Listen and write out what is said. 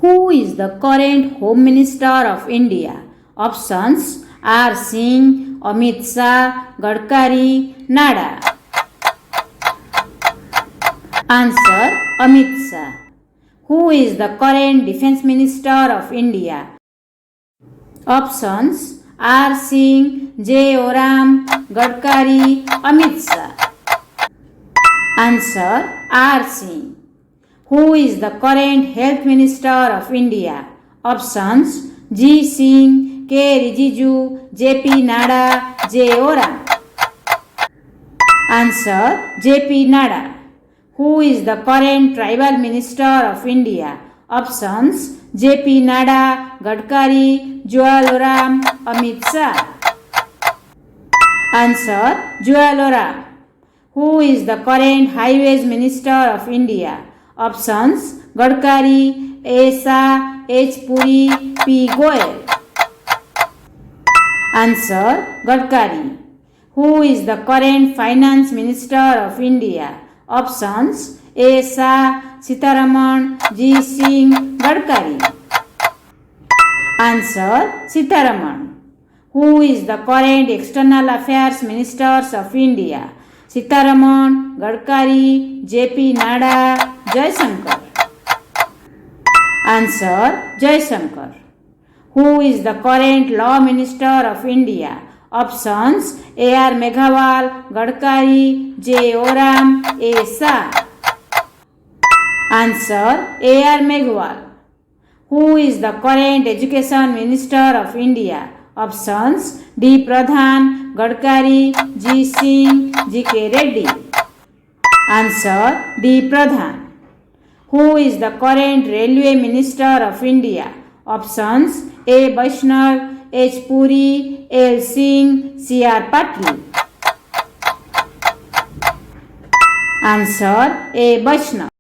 Who is the current Home Minister of India? Options R. Singh, Amit Shah, Gadkari, Nada. Answer Amit Shah. Who is the current Defence Minister of India? Options R. Singh, J. Oram, Gadkari, Amit Shah. Answer R. Singh. Who is the current Health Minister of India? Options G. Singh, K. Rijiju, J.P. Nada, J. Oram. Answer J.P. Nada. Who is the current Tribal Minister of India? Options J.P. Nada, Gadkari, Jwal Oram, Amit Shah. Answer Jwal Oram. Who is the current Highways Minister of India? Options Gadkari, A. Shah, H. Puri, P. Goyal. Answer Gadkari. Who is the current Finance Minister of India? Options A. Shah, Sitharaman, G. Singh, Gadkari. Answer Sitharaman. Who is the current External Affairs Ministers of India? Sitharaman, Gadkari, J.P. Nada, Jaishankar. Answer Jaishankar. Who is the current Law Minister of India? Options A.R. Meghawal, Gadkari, J. Oram, A. Shah. Answer A.R. Meghawal. Who is the current Education Minister of India? Options D. Pradhan, Gadkari, G. Singh, G.K. Reddy. Answer D. Pradhan. Who is the current Railway Minister of India? Options A. Vaishnav, H. Puri, L. Singh, C.R. Patil. Answer A. Vaishnav.